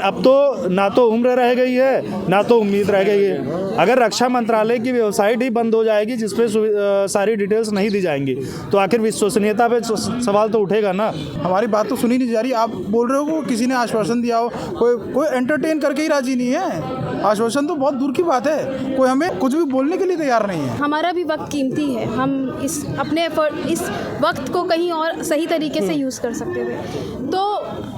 अब तो ना तो उम्र रह गई है ना तो उम्मीद रह गई है। अगर रक्षा मंत्रालय की वेबसाइट ही बंद हो जाएगी जिसपे सारी डिटेल्स नहीं दी जाएंगी तो आखिर विश्वसनीयता पे सवाल तो उठेगा ना। हमारी बात तो सुनी नहीं जा रही। आप बोल रहे हो किसी ने आश्वासन दिया हो, कोई एंटरटेन करके ही राजी नहीं है। आश्वासन तो बहुत दूर की बात है, कोई हमें कुछ भी बोलने के लिए तैयार नहीं है। हमारा भी वक्त कीमती है, हम इस वक्त को कहीं और सही तरीके से यूज़ कर सकते थे। तो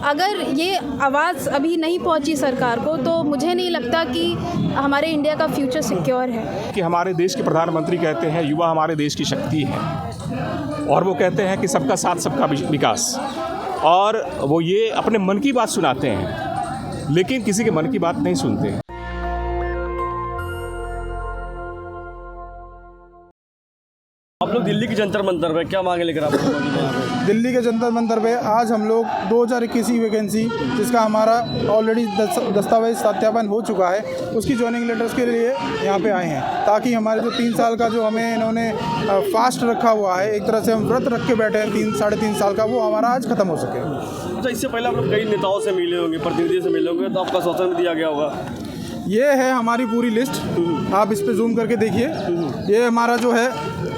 अगर ये आवाज़ अभी नहीं पहुंची सरकार को तो मुझे नहीं लगता कि हमारे इंडिया का फ्यूचर सिक्योर है। कि हमारे देश के प्रधानमंत्री कहते हैं युवा हमारे देश की शक्ति है और वो कहते हैं कि सबका साथ सबका विकास, और वो ये अपने मन की बात सुनाते हैं लेकिन किसी के मन की बात नहीं सुनते। आप लोग दिल्ली की जंतर मंतर पे क्या मांगे लेकर आप लोग? दिल्ली के जंतर मंतर पे आज हम लोग 2021 की वैकेंसी जिसका हमारा ऑलरेडी दस्तावेज सत्यापन हो चुका है, उसकी ज्वाइनिंग लेटर्स के लिए यहाँ पे आए हैं, ताकि हमारे जो 3 साल का जो हमें इन्होंने फास्ट रखा हुआ है, एक तरह से हम व्रत रख के बैठे हैं 3-3.5 साल का, वो हमारा आज ख़त्म हो सके। अच्छा, इससे पहले आप लोग कई नेताओं से मिले होंगे, प्रतिनिधियों से मिले होंगे, तो आपका आश्वासन भी दिया गया होगा। ये है हमारी पूरी लिस्ट, आप इस पे जूम करके देखिए। ये हमारा जो है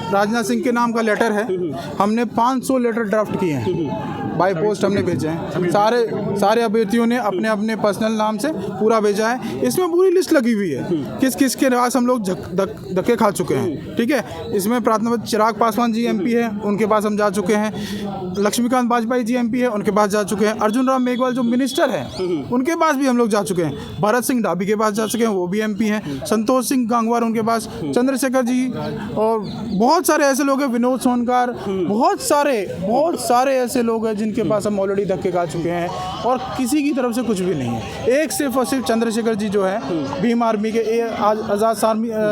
राजनाथ सिंह के नाम का लेटर है, हमने 500 लेटर ड्राफ्ट किए हैं, बाय पोस्ट हमने भेजे हैं। सारे अभ्यर्थियों ने अपने अपने पर्सनल नाम से पूरा भेजा है। इसमें पूरी लिस्ट लगी हुई है, किस किस के पास हम लोग धक्के खा चुके हैं। ठीक है, इसमें प्राथमिक चिराग पासवान जी एमपी है, उनके पास हम जा चुके हैं। लक्ष्मीकांत वाजपेयी जी एमपी है, उनके पास जा चुके हैं। अर्जुन राम मेघवाल जो मिनिस्टर हैं उनके पास भी हम लोग जा चुके हैं। भरत सिंह डाबी के पास जा चुके हैं, वो भी एमपी हैं। संतोष सिंह गंगवार उनके पास, चंद्रशेखर जी, और बहुत सारे ऐसे लोग हैं, विनोद सोनकर, बहुत सारे ऐसे लोग हैं जिनके पास हम ऑलरेडी धक्के खा चुके हैं और किसी की तरफ से कुछ भी नहीं है। एक सिर्फ और सिर्फ चंद्रशेखर जी जो है भीम आर्मी के आज़ाद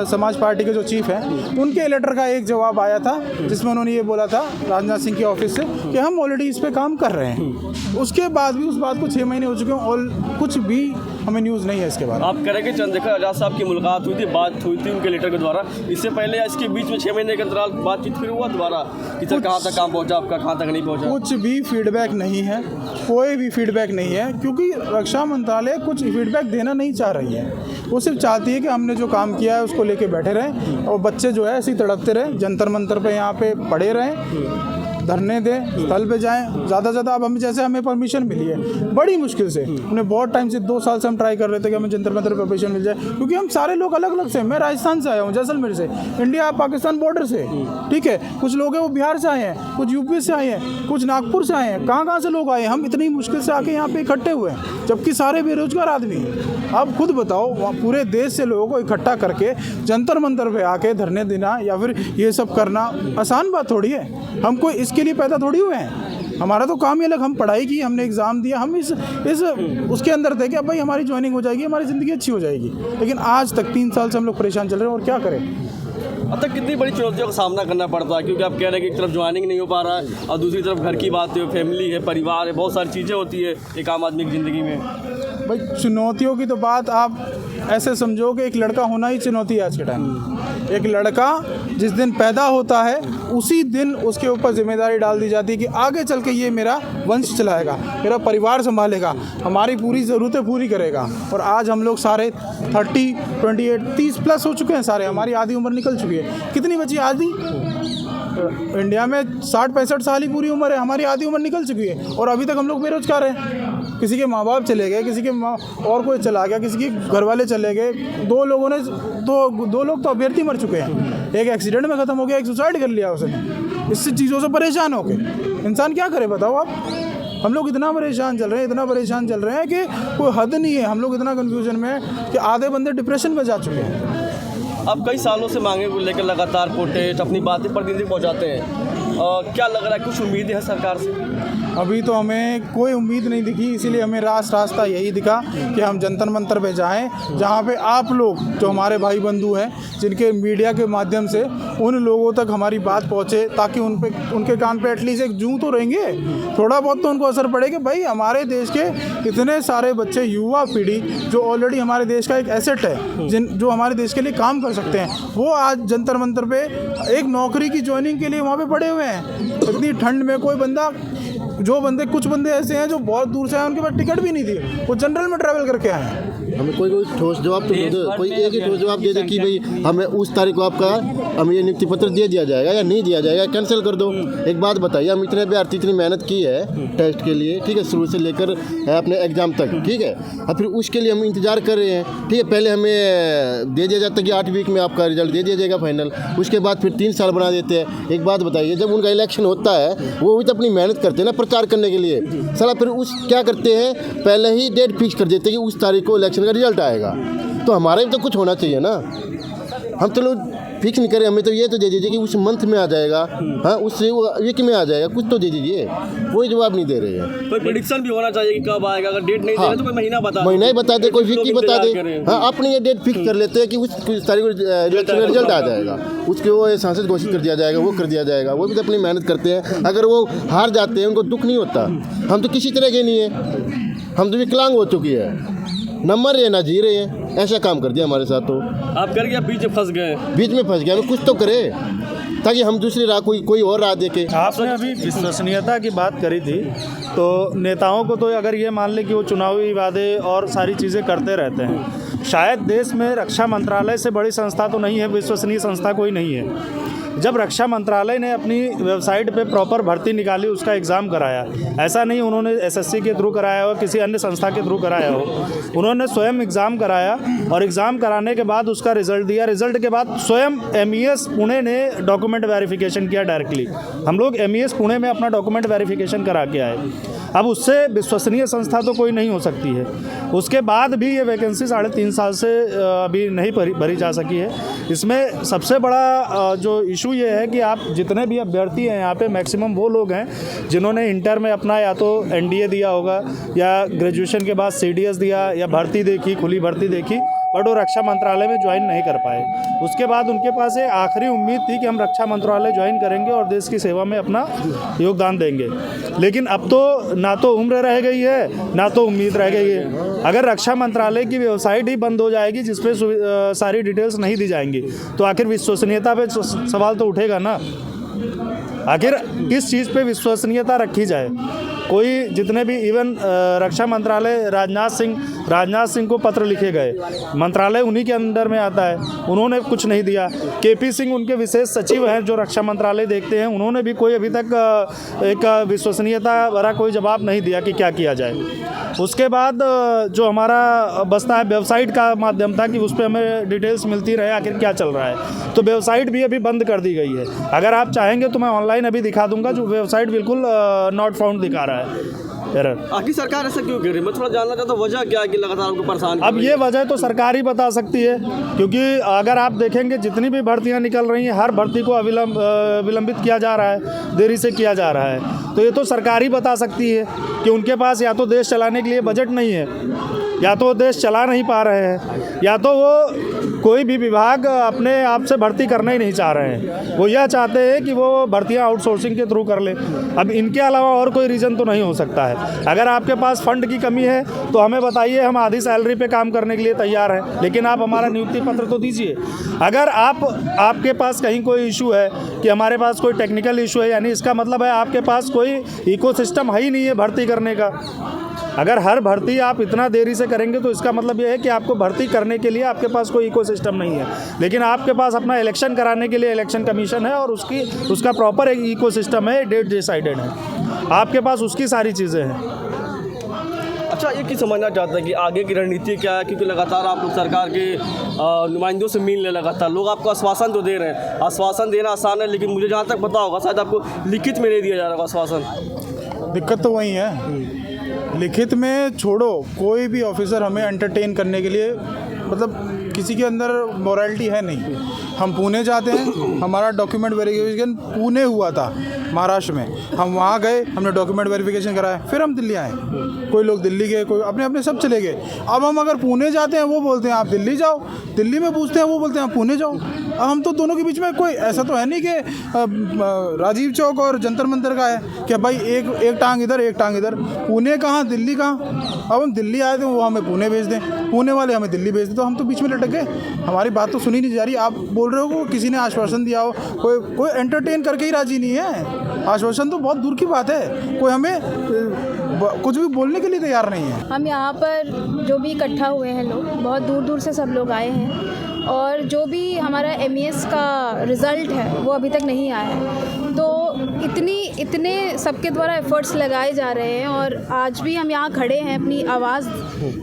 समाज पार्टी के जो चीफ हैं, उनके लेटर का एक जवाब आया था जिसमें उन्होंने ये बोला था राजनाथ सिंह के ऑफिस से कि हम ऑलरेडी इस पे काम कर रहे हैं। उसके बाद भी उस बात को 6 महीने हो चुके हैं और कुछ भी हमें न्यूज़ नहीं है इसके बारे में। आप कह रहे हैं कि चंद्रशेखर आज़ाद साहब की मुलाकात हुई थी, बात हुई थी उनके लेटर के द्वारा, इससे पहले या इसके बीच में 6 महीने के अंतराल बातचीत फिर हुआ दोबारा कि सर कहाँ तक काम पहुँचा आपका, कहाँ तक नहीं पहुँचा? कुछ भी फीडबैक नहीं है, कोई भी फीडबैक नहीं है, क्योंकि रक्षा मंत्रालय कुछ फीडबैक देना नहीं चाह रही है। वो सिर्फ चाहती है कि हमने जो काम किया है उसको लेके बैठे रहें और बच्चे जो है ऐसे ही तड़पते रहें, जंतर मंतर पे यहाँ पे पड़े रहें, धरने दें, स्थल पे जाएं। ज़्यादा से ज़्यादा अब हमें परमिशन मिली है बड़ी मुश्किल से, उन्हें बहुत टाइम से 2 साल से हम ट्राई कर रहे थे कि हमें जंतर मंतर पर परमिशन मिल जाए, क्योंकि हम सारे लोग अलग अलग से, मैं राजस्थान से आया हूँ, जैसलमेर से, इंडिया पाकिस्तान बॉर्डर से, ठीक है, कुछ लोग हैं वो बिहार से आए हैं, कुछ यूपी से आए हैं, कुछ नागपुर से आए हैं, कहाँ से लोग आए हैं। हम इतनी मुश्किल से आके यहाँ पे इकट्ठे हुए हैं जबकि सारे बेरोजगार आदमी हैं। अब खुद बताओ, पूरे देश से लोगों को इकट्ठा करके जंतर मंतर पे आके धरने देना या फिर ये सब करना आसान बात थोड़ी है। हम कोई इसके लिए पैदा थोड़ी हुए हैं, हमारा तो काम ही अलग। हम पढ़ाई की, हमने एग्ज़ाम दिया, हम इस उसके अंदर थे कि अब भाई हमारी ज्वाइनिंग हो जाएगी, हमारी ज़िंदगी अच्छी हो जाएगी। लेकिन आज तक 3 साल से हम लोग परेशान चल रहे हैं और क्या करें। अब तक कितनी बड़ी चुनौतियों का सामना करना पड़ता है, क्योंकि आप कह रहे हैं कि एक तरफ ज्वाइनिंग नहीं हो पा रहा है और दूसरी तरफ घर की बात है, फैमिली है, परिवार है, बहुत सारी चीज़ें होती है एक आम आदमी की ज़िंदगी में। भाई चुनौतियों की तो बात आप ऐसे समझो कि एक लड़का होना ही चुनौती है आज के टाइम। एक लड़का जिस दिन पैदा होता है उसी दिन उसके ऊपर जिम्मेदारी डाल दी जाती है कि आगे चल के ये मेरा वंश चलाएगा, मेरा परिवार संभालेगा, हमारी पूरी ज़रूरतें पूरी करेगा। और आज हम लोग सारे 30, 28, 30 प्लस हो चुके हैं सारे, हमारी आधी उम्र निकल चुकी है। कितनी बची आधी? इंडिया में 60-65 साल ही पूरी उम्र है, हमारी आधी उम्र निकल चुकी है और अभी तक हम लोग बेरोजगार हैं। किसी के माँ बाप चले गए, किसी के और कोई चला गया, किसी के घर वाले चले गए। 2 लोग तो अभ्यर्थी मर चुके हैं, एक एक्सीडेंट में ख़त्म हो गया, एक सुसाइड कर लिया उसने। इससे चीज़ों से परेशान हो गए इंसान क्या करे बताओ आप। हम लोग इतना परेशान चल रहे हैं कि कोई हद नहीं है। हम लोग इतना कन्फ्यूजन में कि आधे बंदे डिप्रेशन में जा चुके हैं। अब कई सालों से मांगे को लेकर लगातार प्रोटेस्ट अपनी बातें प्रतिनिधि पहुंचाते हैं, क्या लग रहा है, कुछ उम्मीदें हैं सरकार से? अभी तो हमें कोई उम्मीद नहीं दिखी, इसीलिए हमें रास्ता यही दिखा कि हम जंतर मंतर पे जाएं, जहां पे आप लोग जो हमारे भाई बंधु हैं, जिनके मीडिया के माध्यम से उन लोगों तक हमारी बात पहुंचे, ताकि उनके कान पे एटलीस्ट एक जूं तो रहेंगे, थोड़ा बहुत तो उनको असर पड़े कि भाई हमारे देश के इतने सारे बच्चे, युवा पीढ़ी जो ऑलरेडी हमारे देश का एक एसेट है, जो हमारे देश के लिए काम कर सकते हैं, वो आज जंतर मंतर पे एक नौकरी की ज्वाइनिंग के लिए वहाँ पे पड़े हुए हैं। इतनी ठंड में कोई बंदा जो बंदे, कुछ बंदे ऐसे हैं जो बहुत दूर से आए, उनके पास टिकट भी नहीं थी, वो जनरल में ट्रैवल करके आए हैं। हमें कोई ठोस जवाब तो दे दो, कोई एक ही ठोस जवाब दे दे कि भाई हमें उस तारीख को आपका हमें ये नियुक्ति पत्र दे दिया जाएगा या नहीं दिया जाएगा, कैंसिल कर दो। एक बात बताइए, हम इतने अभ्यर्थी इतनी मेहनत की है टेस्ट के लिए, ठीक है, शुरू से लेकर अपने एग्जाम तक, ठीक है, और फिर उसके लिए हम इंतजार कर रहे हैं, ठीक है। पहले हमें दे दिया जाता है कि 8 वीक में आपका रिजल्ट दे दिया जाएगा फाइनल, उसके बाद फिर 3 साल बना देते हैं। एक बात बताइए, जब उनका इलेक्शन होता है वो भी तो अपनी मेहनत करते हैं ना प्रचार करने के लिए, साला फिर उस क्या करते हैं, पहले ही डेट फिक्स कर देते हैं कि उस तारीख को इलेक्शन का रिजल्ट आएगा। तो हमारे भी तो कुछ होना चाहिए ना, हम चलो फिक्स नहीं करें, हमें तो ये तो दे दीजिए कि उस मंथ में आ जाएगा, हाँ उससे वीक में आ जाएगा, कुछ तो दे दीजिए। कोई जवाब नहीं दे रहे हैं। कोई प्रेडिक्शन भी होना चाहिए कि कब आएगा, अगर डेट नहीं दे तो कोई महीना बता ही बता दे, कोई वीक ही बता दे। हाँ, अपने ये डेट फिक्स कर लेते हैं कि उस तारीख को इलेक्शन का रिजल्ट आ जाएगा, उसके वो सांसद घोषित कर दिया जाएगा, वो कर दिया जाएगा। वो भी तो अपनी मेहनत करते हैं, अगर वो हार जाते हैं उनको दुख नहीं होता। हम तो किसी तरह के नहीं है, हम तो विकलांग हो चुकी है, न मर रहे ना जी रहे हैं, ऐसा काम कर दिया हमारे साथ। तो आप कर गया, बीच में फंस गए, बीच में फंस गया, कुछ तो करे ताकि हम दूसरी राह कोई और राह देखे। आपने अभी विश्वसनीयता की बात करी थी, तो नेताओं को तो अगर ये मान ले कि वो चुनावी वादे और सारी चीज़ें करते रहते हैं, शायद देश में रक्षा मंत्रालय से बड़ी संस्था तो नहीं है, विश्वसनीय संस्था कोई नहीं है। जब रक्षा मंत्रालय ने अपनी वेबसाइट पे प्रॉपर भर्ती निकाली, उसका एग्ज़ाम कराया, ऐसा नहीं उन्होंने एसएससी के थ्रू कराया हो, किसी अन्य संस्था के थ्रू कराया हो, उन्होंने स्वयं एग्ज़ाम कराया और एग्ज़ाम कराने के बाद उसका रिज़ल्ट दिया। रिज़ल्ट के बाद स्वयं MES पुणे ने डॉक्यूमेंट वेरिफिकेशन किया डायरेक्टली। हम लोग MES पुणे में अपना डॉक्यूमेंट वेरिफिकेशन करा के आए। अब उससे विश्वसनीय संस्था तो कोई नहीं हो सकती है। उसके बाद भी ये वैकेंसी 3.5 साल से अभी नहीं भरी जा सकी है। इसमें सबसे बड़ा जो इशू ये है कि आप जितने भी अभ्यर्थी हैं यहाँ पे, मैक्सिमम वो लोग हैं जिन्होंने इंटर में अपना या तो NDA दिया होगा या ग्रेजुएशन के बाद CDS दिया या भर्ती देखी, खुली भर्ती देखी, बट वो रक्षा मंत्रालय में ज्वाइन नहीं कर पाए। उसके बाद उनके पास ये आखिरी उम्मीद थी कि हम रक्षा मंत्रालय ज्वाइन करेंगे और देश की सेवा में अपना योगदान देंगे। लेकिन अब तो ना तो उम्र रह गई है, ना तो उम्मीद रह गई है। अगर रक्षा मंत्रालय की वेबसाइट ही बंद हो जाएगी जिसपे सारी डिटेल्स नहीं दी जाएंगी, तो आखिर विश्वसनीयता पे सवाल तो उठेगा ना। आखिर किस चीज़ पे विश्वसनीयता रखी जाए? कोई जितने भी इवन रक्षा मंत्रालय राजनाथ सिंह को पत्र लिखे गए, मंत्रालय उन्हीं के अंदर में आता है, उन्होंने कुछ नहीं दिया। KP सिंह उनके विशेष सचिव हैं जो रक्षा मंत्रालय देखते हैं, उन्होंने भी कोई अभी तक एक विश्वसनीयता भरा कोई जवाब नहीं दिया कि क्या किया जाए। उसके बाद जो हमारा बसता है वेबसाइट का माध्यम था कि उस पर हमें डिटेल्स मिलती रहे आखिर क्या चल रहा है, तो वेबसाइट भी अभी बंद कर दी गई है। अगर आप चाहेंगे तो मैं ऑनलाइन अभी दिखा दूंगा, जो वेबसाइट बिल्कुल नॉट फाउंड दिखा रहा है एरर। आखिर सरकार ऐसा क्यों कर रही है? मैं थोड़ा जानना चाहता हूँ वजह क्या है कि लगातार आपको परेशान। अब ये वजह तो सरकार ही बता सकती है, क्योंकि अगर आप देखेंगे जितनी भी भर्तियां निकल रही हैं, हर भर्ती को विलंबित किया जा रहा है, देरी से किया जा रहा है। तो ये तो सरकार ही बता सकती है कि उनके पास या तो देश चलाने के लिए बजट नहीं है, या तो देश चला नहीं पा रहे हैं, या तो वो कोई भी विभाग अपने आप से भर्ती करना ही नहीं चाह रहे हैं। वो यह चाहते हैं कि वो भर्तियां आउटसोर्सिंग के थ्रू कर ले। अब इनके अलावा और कोई रीज़न तो नहीं हो सकता है। अगर आपके पास फंड की कमी है तो हमें बताइए, हम आधी सैलरी पे काम करने के लिए तैयार हैं, लेकिन आप हमारा नियुक्ति पत्र तो दीजिए। अगर आपके पास कहीं कोई इशू है कि हमारे पास कोई टेक्निकल इशू है, यानी इसका मतलब है आपके पास कोई इकोसिस्टम है ही नहीं है भर्ती करने का। अगर हर भर्ती आप इतना देरी से करेंगे तो इसका मतलब ये है कि आपको भर्ती करने के लिए आपके पास कोई इकोसिस्टम नहीं है। लेकिन आपके पास अपना इलेक्शन कराने के लिए इलेक्शन कमीशन है और उसका प्रॉपर एक इकोसिस्टम है, डेट डिसाइडेड है, आपके पास उसकी सारी चीज़ें हैं। अच्छा, ये की समझना चाहता है कि आगे की रणनीति क्या है, क्योंकि लगातार आप लोग सरकार के नुमाइंदों से मिल रहे, लगातार लोग आपको आश्वासन तो दे रहे हैं। आश्वासन देना आसान है, लेकिन मुझे जहाँ तक पता होगा शायद आपको लिखित में नहीं दिया जा रहा आश्वासन। दिक्कत तो वही है, लिखित में छोड़ो, कोई भी ऑफिसर हमें एंटरटेन करने के लिए, मतलब किसी के अंदर मोरालिटी है नहीं। हम पुणे जाते हैं, हमारा डॉक्यूमेंट वेरिफिकेशन पुणे हुआ था महाराष्ट्र में, हम वहाँ गए, हमने डॉक्यूमेंट वेरिफिकेशन कराया, फिर हम दिल्ली आए। कोई लोग दिल्ली गए, कोई अपने अपने सब चले गए। अब हम अगर पुणे जाते हैं, वो बोलते हैं आप दिल्ली जाओ, दिल्ली में पूछते हैं, वो बोलते हैं आप पुणे जाओ। अब हम तो दोनों के बीच में कोई ऐसा तो है नहीं कि राजीव चौक और जंतर मंतर का है कि भाई एक टांग इधर एक टांग इधर, पुणे कहाँ दिल्ली कहाँ। अब हम दिल्ली आए थे, वो हमें पुणे भेज दें, पुणे वाले हमें दिल्ली भेज दें, तो हम तो बीच में लटक गए। हमारी बात तो सुनी नहीं जा रही। आप बोल रहे हो कि किसी ने आश्वासन दिया हो, कोई एंटरटेन करके ही राजी नहीं है। आश्वासन तो बहुत दूर की बात है, कोई हमें कुछ भी बोलने के लिए तैयार नहीं है। हम यहाँ पर जो भी इकट्ठा हुए हैं लोग, बहुत दूर दूर से सब लोग आए हैं और जो भी हमारा MES का रिज़ल्ट है वो अभी तक नहीं आया है। तो इतने सबके द्वारा एफ़र्ट्स लगाए जा रहे हैं और आज भी हम यहाँ खड़े हैं अपनी आवाज़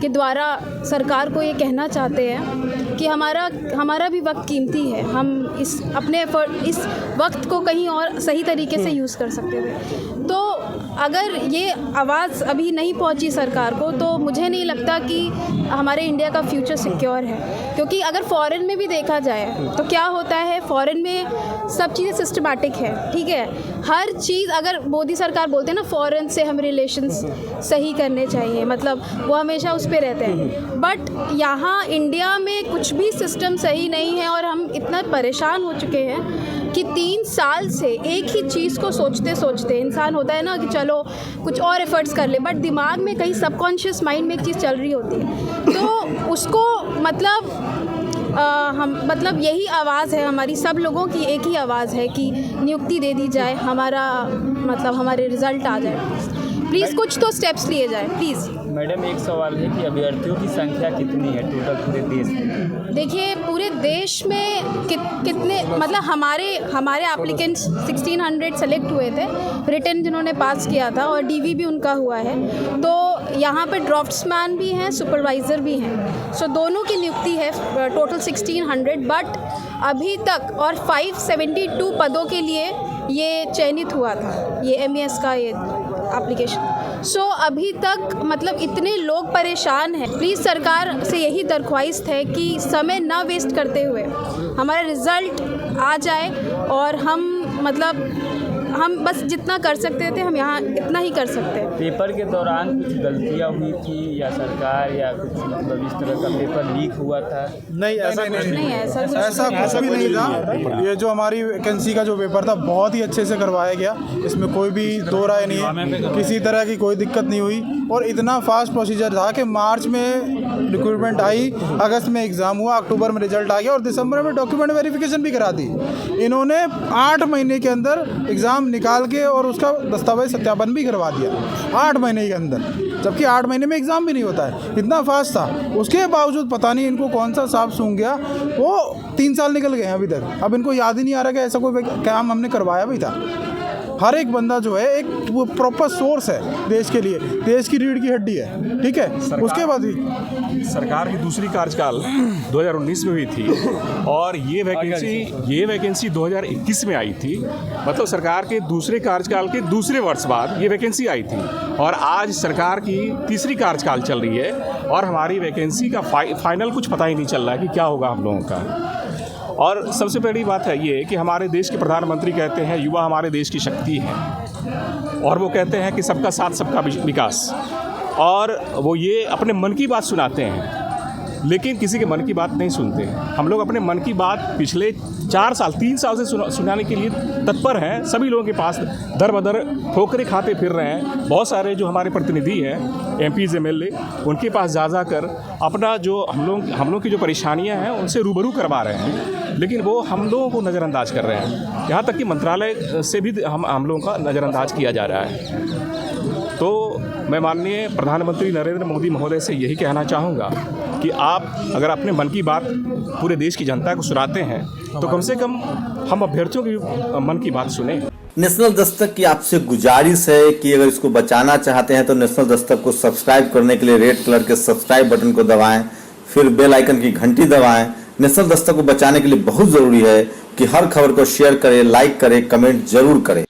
के द्वारा सरकार को ये कहना चाहते हैं कि हमारा भी वक्त कीमती है। हम इस वक्त को कहीं और सही तरीके से यूज़ कर सकते थे। तो अगर ये आवाज़ अभी नहीं पहुंची सरकार को तो मुझे नहीं लगता कि हमारे इंडिया का फ्यूचर सिक्योर है। क्योंकि अगर फ़ॉरेन में भी देखा जाए तो क्या होता है, फ़ॉरेन में सब चीज़ें सिस्टमैटिक है, ठीक है। हर चीज़, अगर मोदी सरकार बोलते हैं ना फ़ॉरेन से हम रिलेशंस सही करने चाहिए, मतलब वो हमेशा उस पर रहते हैं। बट यहाँ इंडिया में कुछ भी सिस्टम सही नहीं है और हम इतना परेशान हो चुके हैं कि 3 साल से एक ही चीज़ को सोचते सोचते इंसान होता है ना कि चलो कुछ और एफर्ट्स कर ले, बट दिमाग में कहीं सबकॉन्शियस माइंड में एक चीज़ चल रही होती है। तो उसको मतलब यही आवाज़ है हमारी, सब लोगों की एक ही आवाज़ है कि नियुक्ति दे दी जाए, हमारे रिज़ल्ट आ जाए। प्लीज़ कुछ तो स्टेप्स लिए जाए प्लीज़। मैडम एक सवाल है कि अभ्यर्थियों की संख्या कितनी है टोटल पूरे देश में? देखिए पूरे देश में कितने, मतलब हमारे एप्लीकेंट्स 1600 सेलेक्ट हुए थे, रिटन जिन्होंने पास किया था और DV भी उनका हुआ है। तो यहाँ पे ड्राफ्ट्समैन भी हैं, सुपरवाइज़र भी हैं, सो दोनों की नियुक्ति है, टोटल 1600। बट अभी तक और 572 पदों के लिए ये चयनित हुआ था, ये MES का ये एप्लीकेशन। सो अभी तक मतलब इतने लोग परेशान हैं। प्लीज़ सरकार से यही दरख्वास्त है कि समय ना वेस्ट करते हुए हमारा रिज़ल्ट आ जाए और हम बस जितना कर सकते थे हम यहाँ इतना ही कर सकते हैं। पेपर के दौरान कुछ गलतियाँ हुई थी या सरकार या कुछ मतलब इस तरह का पेपर लीक हुआ था? नहीं, ऐसा कुछ भी नहीं था। ये जो हमारी वैकेंसी का जो पेपर था बहुत ही अच्छे से करवाया गया, इसमें कोई भी दो राय नहीं है, किसी तरह की कोई दिक्कत नहीं हुई। और इतना फास्ट प्रोसीजर था कि मार्च में रिक्रूटमेंट आई, अगस्त में एग्ज़ाम हुआ, अक्टूबर में रिजल्ट आ गया और दिसंबर में डॉक्यूमेंट वेरिफिकेशन भी करा दी। इन्होंने 8 महीने के अंदर एग्ज़ाम निकाल के और उसका दस्तावेज सत्यापन भी करवा दिया 8 महीने के अंदर, जबकि 8 महीने में एग्ज़ाम भी नहीं होता है, इतना फास्ट था। उसके बावजूद पता नहीं इनको कौन सा सांप सूंघ गया, वो 3 साल निकल गए हैं अभी तक। अब इनको याद ही नहीं आ रहा कि ऐसा कोई काम हमने करवाया भी था। हर एक बंदा जो है एक वो प्रॉपर सोर्स है देश के लिए, देश की रीढ़ की हड्डी है, ठीक है। उसके बाद भी सरकार की दूसरी कार्यकाल 2019 में हुई थी और ये वैकेंसी 2021 में आई थी। मतलब सरकार के दूसरे कार्यकाल के दूसरे वर्ष बाद ये वैकेंसी आई थी और आज सरकार की तीसरी कार्यकाल चल रही है और हमारी वैकेंसी का फाइनल कुछ पता ही नहीं चल रहा है कि क्या होगा हम लोगों का। और सबसे बड़ी बात है ये कि हमारे देश के प्रधानमंत्री कहते हैं युवा हमारे देश की शक्ति है और वो कहते हैं कि सबका साथ सबका विकास, और वो ये अपने मन की बात सुनाते हैं लेकिन किसी के मन की बात नहीं सुनते। हम लोग अपने मन की बात पिछले 3 साल से सुनाने के लिए तत्पर हैं। सभी लोगों के पास दर बदर ठोकरें खाते फिर रहे हैं। बहुत सारे जो हमारे प्रतिनिधि हैं, MPs MLA, उनके पास जा कर अपना जो हम लोग की जो परेशानियां हैं उनसे रूबरू करवा रहे हैं, लेकिन वो हम लोगों को नज़रअंदाज कर रहे हैं। यहाँ तक कि मंत्रालय से भी हम लोगों का नज़रअंदाज किया जा रहा है। तो मैं माननीय प्रधानमंत्री नरेंद्र मोदी महोदय से यही कहना चाहूँगा कि आप अगर अपने मन की बात पूरे देश की जनता को सुनाते हैं तो कम से कम हम अभ्यर्थियों की मन की बात सुने। नेशनल दस्तक की आपसे गुजारिश है कि अगर इसको बचाना चाहते हैं तो नेशनल दस्तक को सब्सक्राइब करने के लिए रेड कलर के सब्सक्राइब बटन को दबाएं, फिर बेल आइकन की घंटी दबाएं। नेशनल दस्तक को बचाने के लिए बहुत ज़रूरी है कि हर खबर को शेयर करें, लाइक करें, कमेंट जरूर करें।